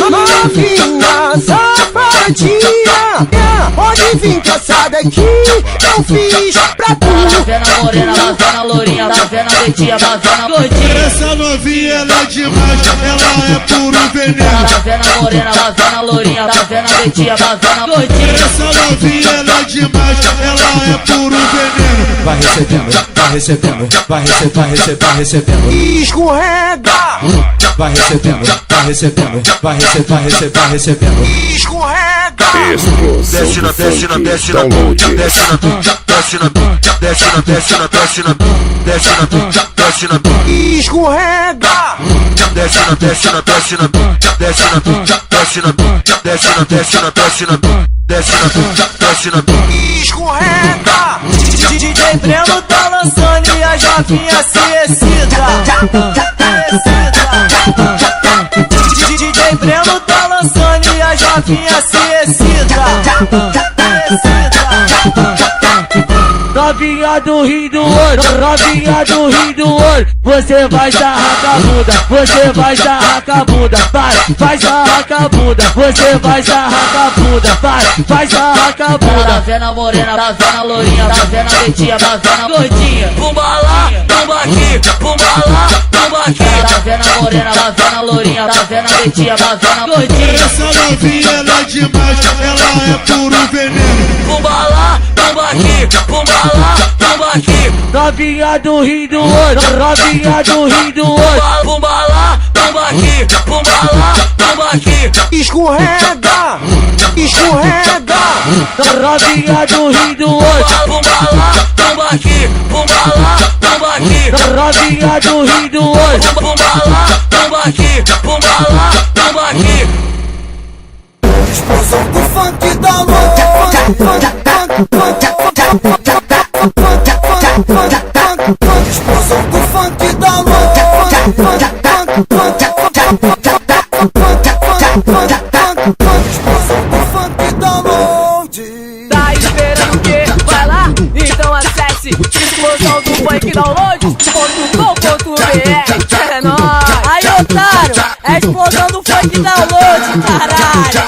Novinha safadinha, pode vir que essa daqui eu fiz pra tu. Tá vendo a morena, tá vendo a lourinha, tá vendo a leitinha, tá vendo a gordinha. Essa novinha ela é demais, ela é puro veneno. Tá vendo a morena, tá vendo a lourinha, tá vendo a leitinha, tá vendo a gordinha. Essa novinha ela é demais, ela é puro veneno. Vai recebendo, vai recebendo, vai recebendo. Escorrega, Vai recebendo, vai recebendo, vai recebendo. escorrega. Desce na, desce na, desce na, desce na, desce na, desce na, desce na, desce na, desce na, desce na, Escorrega, desce na, desce na, desce na, desce na, desce na, desce na, desce na, desce na, desce na, desce na, escorrega. DJ Breno tá lançando e a jovinha se excita. DJ Breno tá lançando e a jovinha se excita. Novinha do Rio do Ouro, novinha do Rio do Ouro, você vai sarrar com a bunda, você vai sarrar com a bunda, vai sarrar com a bunda, você vai sarrar com a bunda, vai sarrar com a bunda. Tá vendo a morena, tá vendo a lourinha, tá vendo a leitinha, tá vendo a gordinha. Pumba lá, pumba aqui, pumba lá, pumba aqui. Tá vendo a morena, tá vendo a lourinha, tá vendo a leitinha, tá vendo a gordinha. Essa novinha ela é demais, ela é puro veneno. Pumba lá, pumba aqui, pumba lá, pumba aqui. Novinha do Rio do Ouro, novinha do Rio do Ouro, Pumba lá, pumba aqui, pumba lá, pumba aqui. Escorrega, escorrega. novinha do Rio do Ouro, Pumba lá, pumba aqui, pumba lá, pumba aqui. novinha do Rio do Ouro. Pumba lá, pumba aqui, pumba lá, pumba aqui. Explosão do funk da lua. Explosão do funk da lua. Explosão do funk da lua. Tá esperando o quê? Vai lá, então acesse explosão do funk download.com.br. É nóis! Aí, otário, é explosão do funk download, caralho!